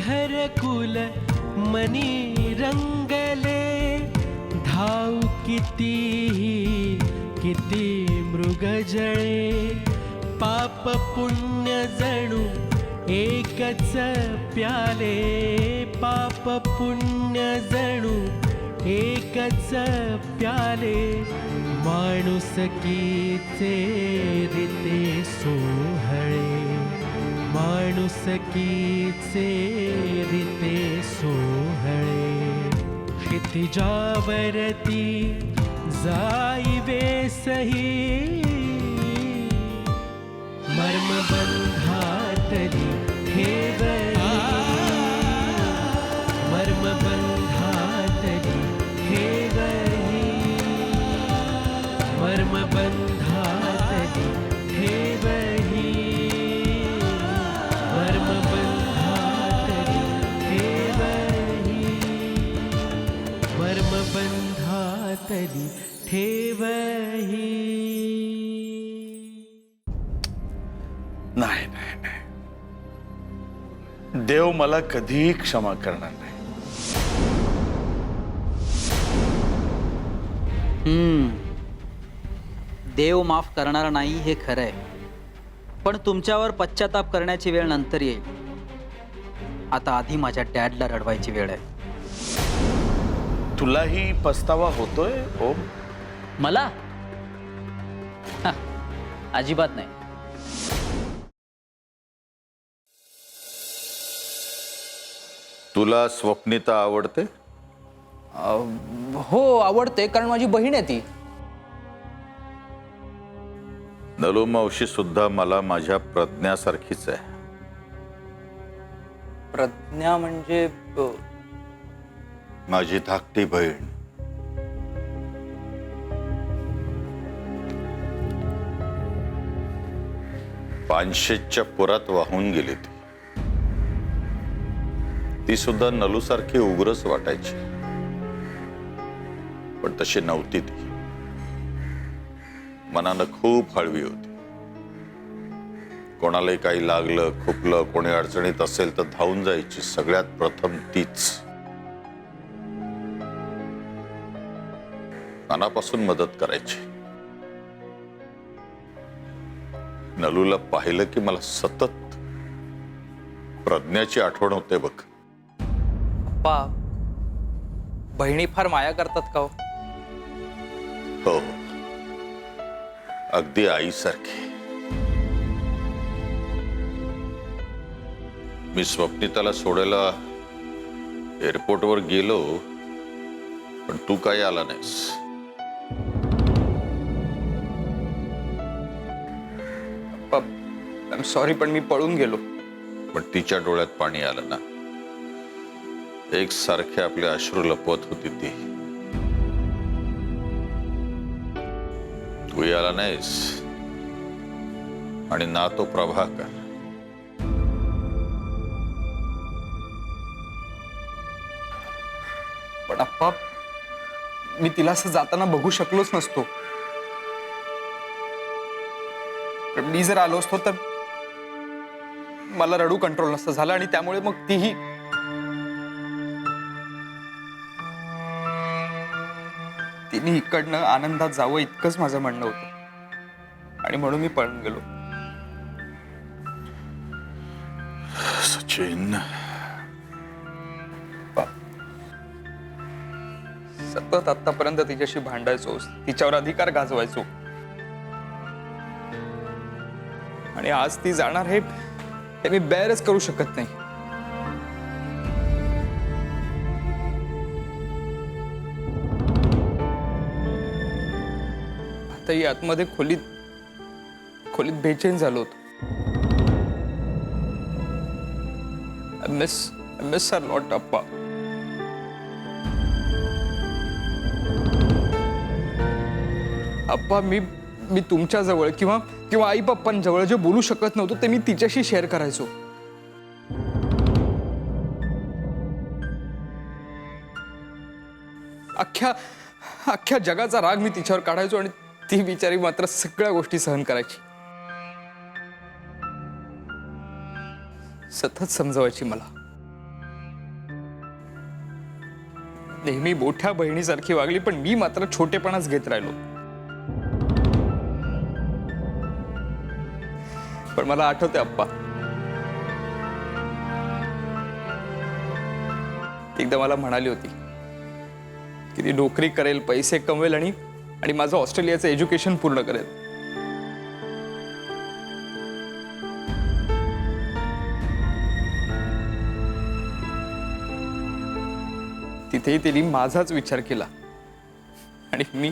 घरकुल मनी रंगले, धाव किती मृग जळे, पाप पुण्य जणू एकच प्याले, पाप पुण्य जणू एकच प्याले, माणुसकीचे रीते सोहळे, माणुसकीचे रीते सोहळे, क्षितिजावरती जाईवे सही, मर्मबंधातली ठेवली, मर्मबंधातली ठेवली, मर्मबंधातली ठेवली, मर्मबंधातली ठेवली, मर्मबंधातली ठेवली. नाही नाही नाही, देव मला कधीही क्षमा करणार नाही. देव माफ करणार नाही हे खरं आहे, पण तुमच्यावर पश्चाताप करण्याची वेळ नंतर येईल. आता आधी माझ्या डॅडला रडवायची वेळ आहे. तुलाही पस्तावा होतोय ओम? मला अजिबात नाही. तुला स्वप्निता आवडते? हो आवडते, कारण माझी बहीण आहे ती. नलू मावशी सुद्धा मला माझ्या प्रज्ञासारखीच आहे. प्रज्ञा म्हणजे माझी धाकटी बहीण. पानशेतच्या पुरात वाहून गेली ती. ती सुद्धा नलूसारखी उग्रच वाटायची, पण तशी नव्हती ती. मनानं खूप हळवी होती. कोणालाही काही लागलं खुपलं, कोणी अडचणीत असेल तर धावून जायची सगळ्यात प्रथम तीच. मनापासून मदत करायची. नलूला पाहिलं की मला सतत प्रज्ञाची आठवण होते बघ. पप्पा, बहिणी फार माया करतात का हो? हो, अगदी आईसारखी. मी स्वप्निताला सोडायला एअरपोर्टवर गेलो, पण तू काही आला नाहीस. आय एम सॉरी, पण मी पळून गेलो. पण तिच्या डोळ्यात पाणी आलं ना. एक सारखे आपले अश्रू लपवत होती ती. तू आला नाहीस, आणि ना तो प्रभाकर. पण अप्पा, मी तिला असं जाताना बघू शकलोच नसतो. पण मी जर आलो असतो तर मला रडू कंट्रोल नसतं झालं, आणि त्यामुळे मग तिही. तिने इकडनं आनंदात जावं इतकंच माझं म्हणणं होतं, आणि म्हणून मी पळून गेलो. सचिन, सतत आतापर्यंत तिच्याशी भांडायचो, तिच्यावर अधिकार गाजवायचो, आणि आज ती जाणार हे मी बेअरच करू शकत नाही. आताही आतमध्ये खोलीत बेचैन झालो होतो. I miss her lot, अप्पा. अप्पा, मी तुमच्या जवळ किंवा आई पप्पांजवळ जे बोलू शकत नव्हतो ते मी तिच्याशी शेअर करायचो. अख्ख्या जगाचा राग मी तिच्यावर काढायचो, आणि ती बिचारी मात्र सगळ्या गोष्टी सहन करायची. सतत समजवायची मला. नेहमी मोठ्या बहिणीसारखी वागली, पण मी मात्र छोटेपणाच घेत राहिलो. पण मला आठवते अप्पा, एकदा मला म्हणाली होती की ती नोकरी करेल, पैसे कमवेल आणि माझं ऑस्ट्रेलियाचं एज्युकेशन पूर्ण करेल. तिथेही तिने माझाच विचार केला आणि मी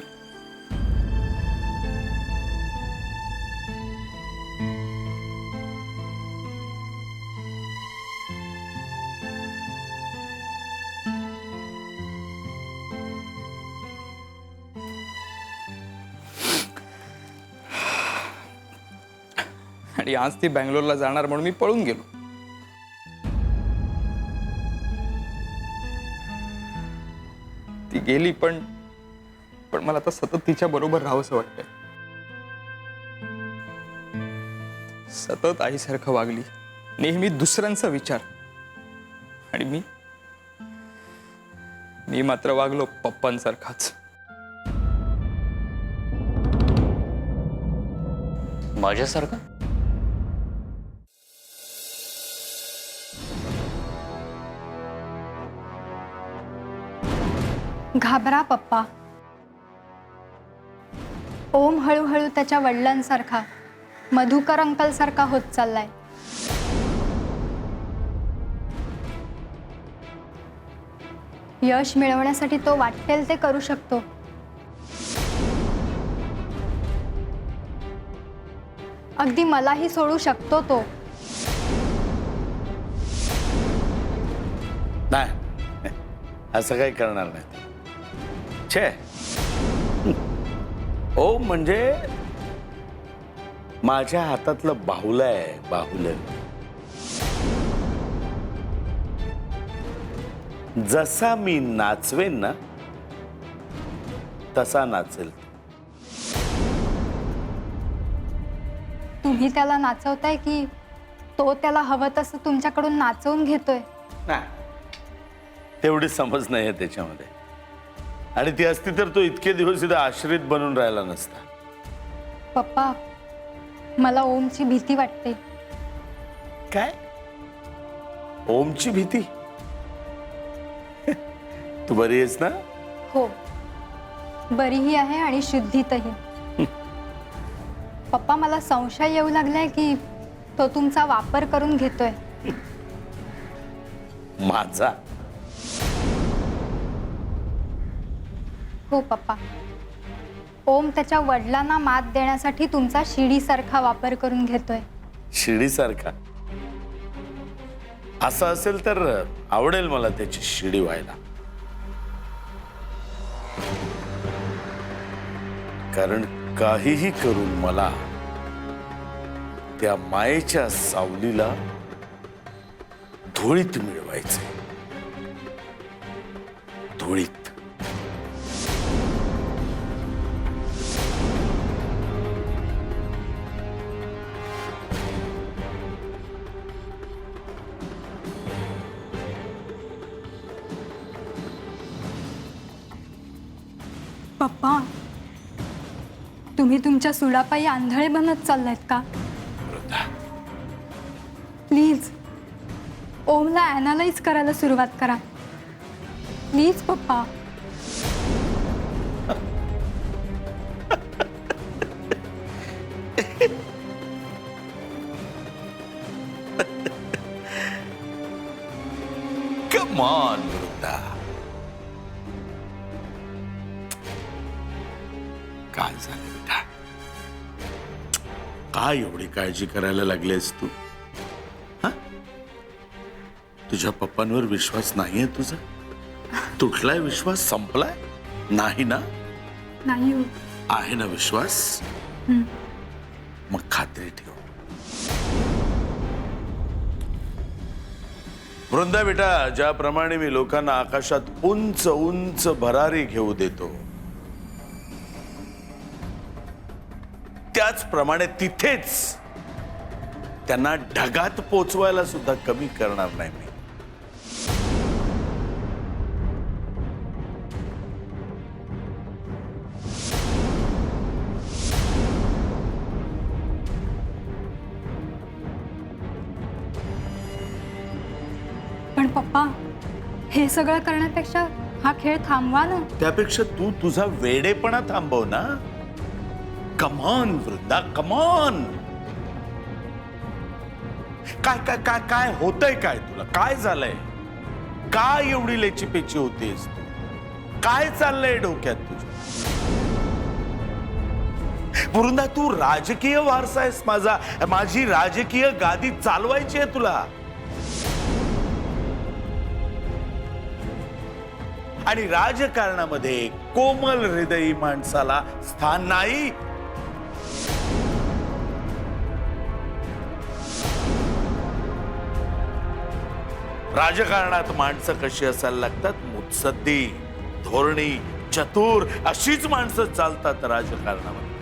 आणि आज ती बँगलोरला जाणार म्हणून मी पळून गेलो. ती गेली, पण मला आता सतत तिच्या बरोबर राहावंसं वाटतंय. सतत आईसारखं वागली, नेहमी दुसऱ्यांचा विचार, आणि मी मात्र वागलो पप्पांसारखाच. माझ्यासारखं? घाबरा पप्पा. ओम हळूहळू त्याच्या वडिलांसारखा, मधुकर अंकल सारखा होत चाललाय. यश मिळवण्यासाठी तो वाटेल ते करू शकतो. अगदी मलाही सोडू शकतो तो. नाही, असं काही करणार नाही. छे, ओ म्हणजे माझ्या हातातलं बाहुलं आहे, बाहुलं. जसा मी नाचवेन ना तसा नाचेल. तुम्ही त्याला नाचवताय की तो त्याला हवं तसं तुमच्याकडून नाचवून घेतोय? नाही, तेवढी समज नाही आहे त्याच्यामध्ये. आणि ती असती तर तो इतके दिवस इथे आश्रित बनून राहिला नसता. पप्पा, मला ओमची भीती वाटते. काय? ओमची भीती? तू बरी आहेस ना? हो, बरीही आहे आणि शुद्धीतही. पप्पा, मला संशय येऊ लागलाय की तो तुमचा वापर करून घेतोय. माझा? हो पप्पा, ओम त्याच्या वडिलांना मात देण्यासाठी तुमचा शिडीसारखा वापर करून घेतोय. शिडीसारखा? असं असेल तर आवडेल मला त्याची शिडी व्हायला. कारण काहीही करून मला त्या मायेच्या सावलीला धुळीत मिळवायचे. धुळीत. पप्पा, तुम्ही तुमच्या सुडापायी आंधळे बनत चाललायत का? प्लीज ओमला ॲनालाइज करायला सुरुवात करा. प्लीज पप्पा. Come on, Vrinda. काय झालं बेटा? काय एवढी काळजी करायला लागलीस तू? हा? तुझ्या पप्पांवर विश्वास नाहीये तुझा? तुटलाय विश्वास? संपलाय? नाही ना? नाही हो. आहे ना विश्वास? मग खात्री ठेव. वृंदा बेटा, ज्याप्रमाणे मी लोकांना आकाशात उंच उंच भरारी घेऊ देतो, त्याचप्रमाणे तिथेच त्यांना ढगात पोचवायला सुद्धा कमी करणार नाही मी. पप्पा हे सगळं करण्यापेक्षा हा खेळ थांबवा ना. त्यापेक्षा तू तुझा वेडेपणा थांबव ना. Come on Vrinda, come on. काय काय काय काय होतंय? काय तुला काय झालंय? काय एवढी लेचीपेची होतीस तू? काय चाललंय डोक्यात तुझ्या? वृंदा, तू राजकीय वारसा आहेस माझा. माझी राजकीय गादी चालवायची आहे तुला. आणि राजकारणामध्ये कोमल हृदयी माणसाला स्थान नाही. राजकारणात माणसं कशी असायला लागतात? मुत्सद्दी, धोरणी, चतुर अशीच माणसं चालतात राजकारणामध्ये.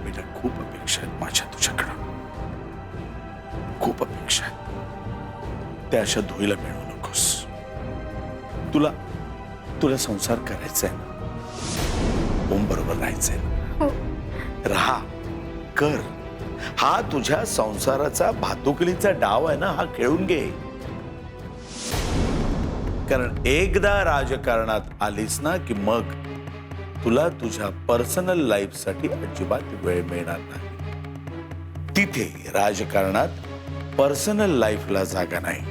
बेटा, खूप अपेक्षा आहेत माझ्या तुझ्याकडं. खूप अपेक्षा आहेत. त्या अशा धुईला मिळवू नकोस. तुला तुला संसार करायचा आहे ना? ओम बरोबर राहायचंय ना? हो. राहा, कर. हा तुझ्या संसाराचा भातुकलीचा डाव आहे ना, हा खेळून घे. कारण एकदा राजकारणात आलीस ना की मग तुला तुझ्या पर्सनल लाईफ साठी अजिबात वेळ मिळणार नाही. तिथे राजकारणात पर्सनल लाईफला जागा नाही.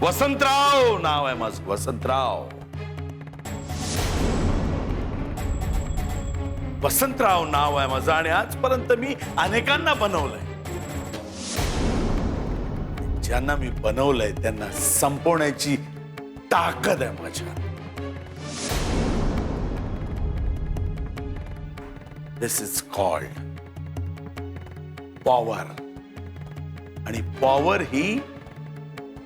वसंतराव नाव आहे माझं, वसंतराव. वसंतराव नाव आहे माझं. आणि आजपर्यंत मी अनेकांना बनवलंय. ज्यांना मी बनवलंय त्यांना संपवण्याची ताकद आहे माझ्या. दिस इज कॉल्ड पॉवर. आणि पॉवर ही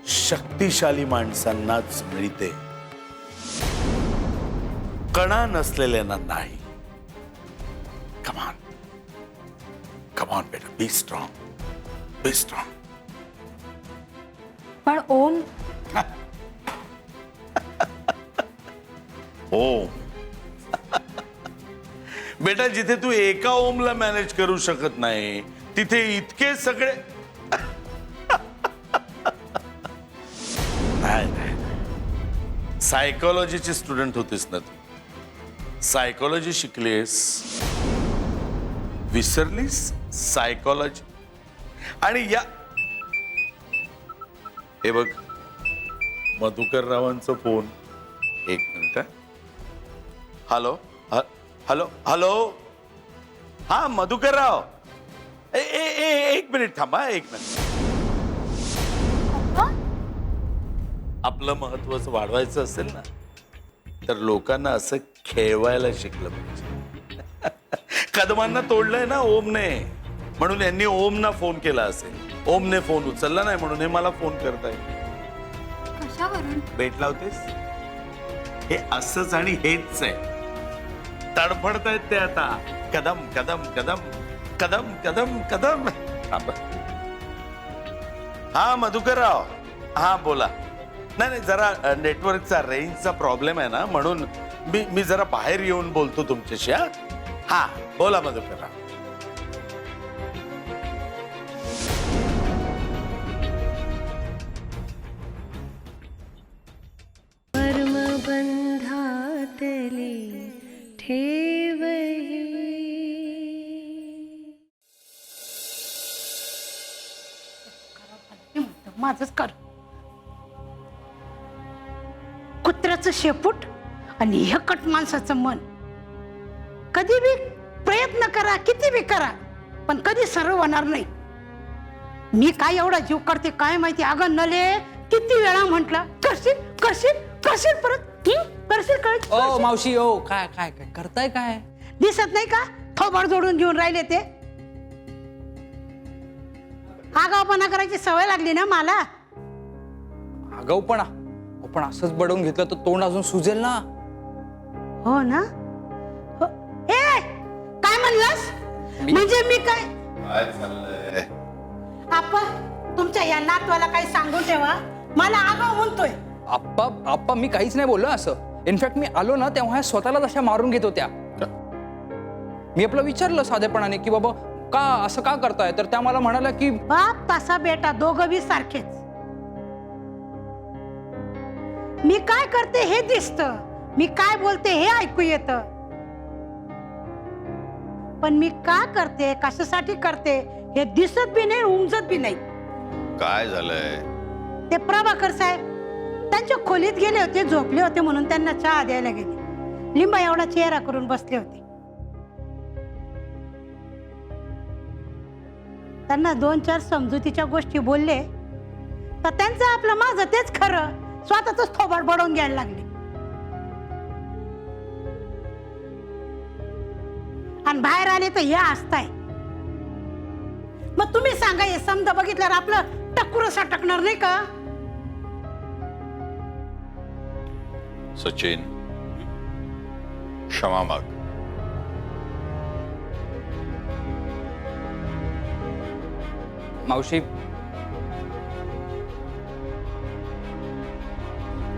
शक्तिशाली माणसांनाच मिळते, कणा नसलेल्यांना नाही. Come on. Come on, better. Be strong. Be strong. पण ओम, ओम. बेटा, जिथे तू एका ओमला मॅनेज करू शकत नाही तिथे इतके सगळे. सायकोलॉजीची स्टुडंट होतीस ना तू? Psychology शिकलीस, विसरलीस psychology. आणि या हे बघ, मधुकर रावांचा फोन. एक मिनिट. Hello, hello, hello. हा मधुकर राव. एक मिनिट थांबा, एक मिनिट. आपलं महत्व वाढवायचं असेल ना तर लोकांना असं खेळवायला शिकलं पाहिजे. कदमांना तोडलंय ना ओमने, म्हणून यांनी ओमना फोन केला असेल. ओमने फोन उचलला नाही म्हणून हे मला फोन करताय. कशावरून? भेट लावतेस? हे असंच आणि हेच आहे. तडफडतायत ते आता. कदम कदम कदम कदम कदम कदम. हा मधुकरराव, हा बोला. नाही, जरा नेटवर्कचा रेंजचा प्रॉब्लेम आहे ना, म्हणून मी जरा बाहेर येऊन बोलतो तुमच्याशी. हा बोला मधुकरराव. कर्मबंधातले ठेवही. माझच कर. कुत्र्याचं शेपूट आणि हकट माणसाचं मन. कधी बी प्रयत्न करा, किती बी करा, पण कधी सर्व होणार नाही. मी काय एवढा जीव करते काय माहिती. अगं नले, किती वेळा म्हंटल करशील करशील करशील, परत करशील करशील. ओ मावशी, ओ काय काय काय करताय? काय दिसत नाही का थोबाड जोडून घेऊन राहिले ते? आगावपणा करायची सवय लागली ना मला. आगाऊपणा? पण असंच बडवून घेतलं तर तोंड अजून सुजेल ना. हो ना. हो. ए काय म्हणलास? म्हणजे मी काय चाललंय? आप्पा, तुमच्या या नातवाला काही सांगून ठेवा. मला आगाव म्हणतोय. आप्पा मी काहीच नाही बोललो असं. इनफॅक्ट मी आलो ना तेव्हा स्वतःला तशा मारून घेत होत्या. मी आपलं विचारलं साधेपणाने की बाबा का असं का करताय? तर त्या मला म्हणाल्या की बाप तसा बेटा दोघं बी सारखेच. मी काय करते हे दिसतं, मी काय बोलते हे ऐकू येतं, पण मी का करते कशासाठी करते हे दिसत बी नाही, उमजत बी नाही. काय झालंय? ते प्रभाकर साहेब त्यांच्या खोलीत गेले होते, झोपले होते म्हणून त्यांना चहा द्यायला गेले. लिंबा एवढा चेहरा करून बसले होते. त्यांना 2-4 समजुतीच्या गोष्टी बोलले तर त्यांचं आपलं माझं तेच खरं, स्वतःच थोबाड बडवून घ्यायला लागले. आणि बाहेर आले तर या असताय. मग तुम्ही सांगा, हे समजा बघितल्यावर आपलं टक्कुर सटकणार नाही का? सचिन, क्षमा माग. मावशी,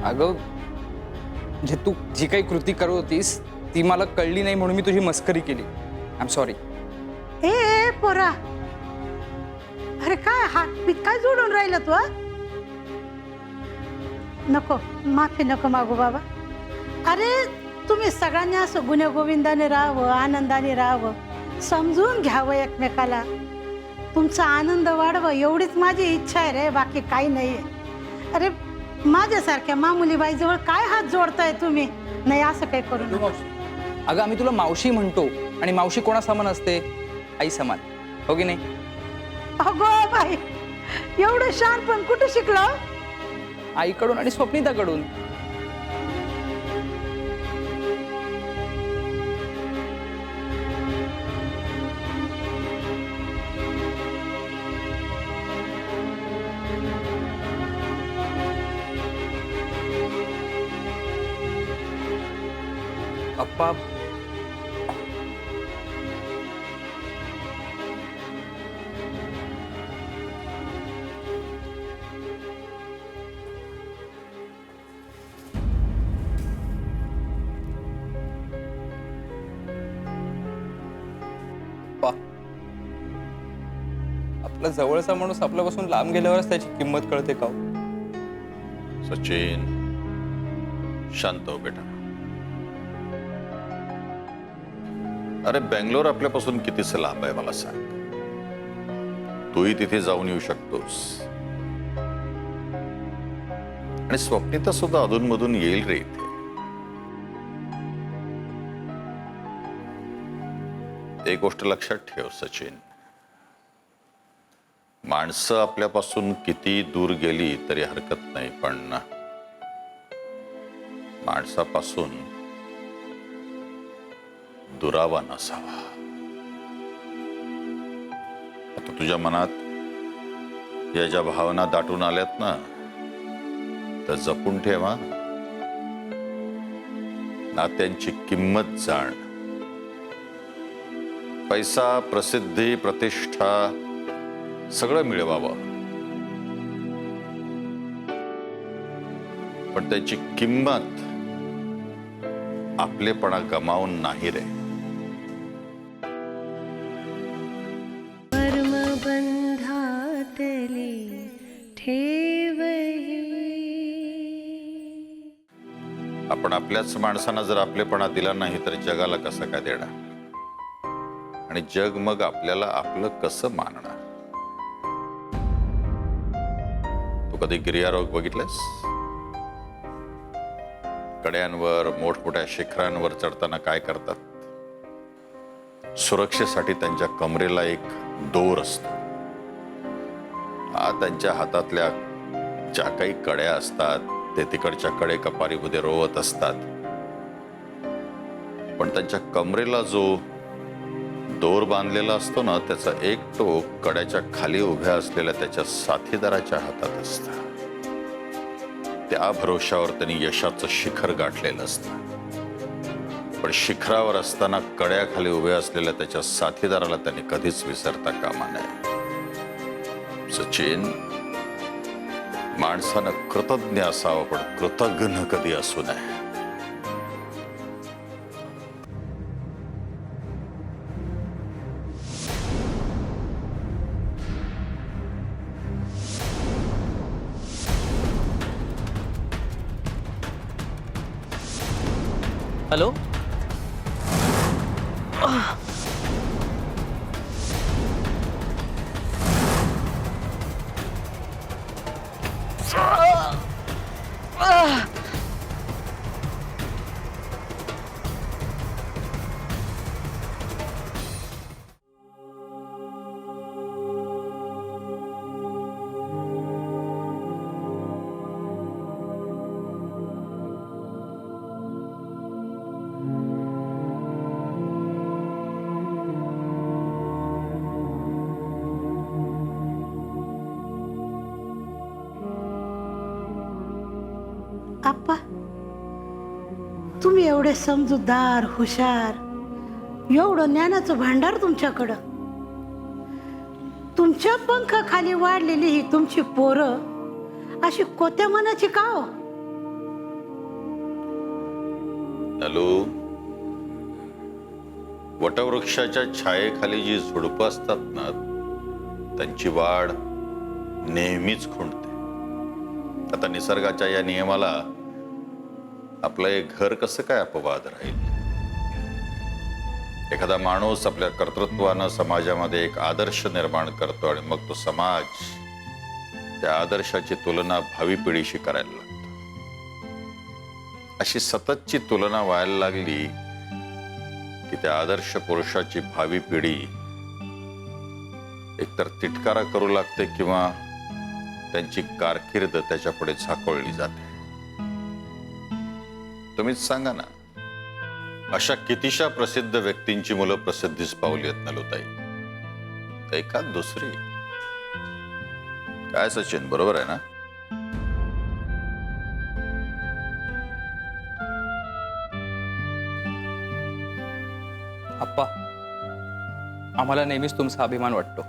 अगं जे तू जी काही कृती करत होतीस ती मला कळली नाही म्हणून मी तुझी मस्करी केली. I am sorry. ए पोरा, अरे काय हात पीत काय जोडून राहिलं तू? नको, माफी नको मागू बाबा. अरे तुम्ही सगळ्यांनी असं गुण्यागोविंदाने राहावं, आनंदाने राहावं, समजून घ्यावं एकमेकाला, तुमचा आनंद वाढवा एवढीच माझी इच्छा आहे रे, बाकी काही नाहीये. अरे माझ्यासारख्या मामुली बाईजवळ काय हात जोडताय तुम्ही? नाही असं काही करू नका. अगं आम्ही तुला मावशी म्हणतो आणि मावशी कोणा समान असते? आई समान, हो की नाही? अगो बाई, एवढं शहाणपण कुठे शिकलं? आईकडून आणि स्वप्निताकडून. अप्पा, आपला जवळचा माणूस आपल्यापासून लांब गेल्यावरच त्याची किंमत कळते का? सचिन, शांत हो बेटा. अरे बेंगलोर आपल्यापासून कितीच लांब आहे मला सांग. तूही तिथे जाऊन येऊ शकतोस आणि स्वप्निता सुद्धा अधूनमधून येईल रे इथे. एक गोष्ट लक्षात ठेव सचिन, माणसं आपल्यापासून किती दूर गेली तरी हरकत नाही, पण माणसापासून दुरावा नसावा. आता तुझ्या मनात या ज्या भावना दाटून आल्यात ना, तर जपून ठेवा. नात्यांची किंमत जाण. पैसा, प्रसिद्धी, प्रतिष्ठा सगळं मिळवावं, पण त्याची किंमत आपलेपणा गमावून नाही रे. कर्मबंधातली ठेवही. आपण आपल्याच माणसांना जर आपलेपणा दिला नाही तर जगाला कसं काय देणार? आणि जग मग आपल्याला आपलं कसं मानणार? तू कधी गिर्यारोहक बघितलेस? कड्यांवर, मोठमोठ्या शिखरांवर चढताना काय करतात? सुरक्षेसाठी त्यांच्या कमरेला एक दोर असतो. त्यांच्या हातातल्या ज्या काही कड्या असतात ते तिकडच्या कडे कपारीमध्ये रोवत असतात, पण त्यांच्या कमरेला जो दोर बांधलेला असतो ना, त्याचा एक टोक कड्याच्या खाली उभ्या असलेल्या त्याच्या साथीदाराच्या हातात असतं. त्या भरोशावर त्यांनी यशाचं शिखर गाठलेलं असतं. पण शिखरावर असताना कड्याखाली उभ्या असलेल्या त्याच्या साथीदाराला त्यांनी कधीच विसरता कामा नये. सचिन, माणसानं कृतज्ञ असावं, पण कृतज्ञ कधी असू नये. हॅलो. आप्पा, तुम्ही एवढे समजूतदार, हुशार, एवढं ज्ञानाचं भांडार तुमच्याकडं. तुमच्या पंखाखाली वाढलेली ही तुमची पोरं अशी कोत्या मनाची का हो? हॅलो. वटवृक्षाच्या छायेखाली जी झुडपं असतात ना, त्यांची वाढ नेहमीच खुंटते. आता निसर्गाच्या या नियमाला आपलं एक घर कसं काय अपवाद राहील? एखादा माणूस आपल्या कर्तृत्वानं समाजामध्ये एक आदर्श निर्माण करतो आणि मग तो समाज त्या आदर्शाची तुलना भावी पिढीशी करायला लागतो. अशी सततची तुलना व्हायला लागली की त्या आदर्श पुरुषाची भावी पिढी एकतर तिटकारा करू लागते किंवा त्यांची कारकीर्द त्याच्यापुढे झाकोळली जाते. तुम्हीच सांगा ना, अशा कितीशा प्रसिद्ध व्यक्तींची मुलं प्रसिद्धीस पावली आहेत नलुताई. एखाद दुसरी. काय सचिन, बरोबर आहे ना? आप्पा, आम्हाला नेहमीच तुमचा अभिमान वाटतो.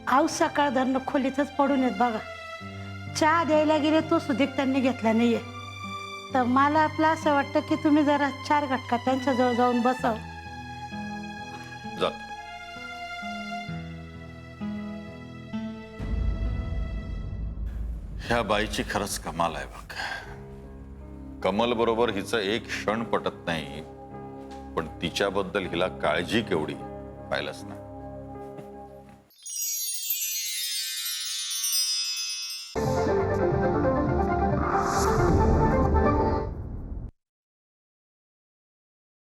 आव सकाळ धरणं खोलीतच पडून येत बघा. चहा द्यायला गेले तो सुद्धा त्यांनी घेतला नाहीये. तर मला आपलं असं वाटतं की तुम्ही जरा 4 घटका त्यांच्याजवळ जाऊन बसाव. जात. ह्या बाईची खरंच कमाल आहे बघ. कमल बरोबर हिचं एक क्षण पटत नाही, पण तिच्याबद्दल हिला काळजी केवढी पाहिलंच ना.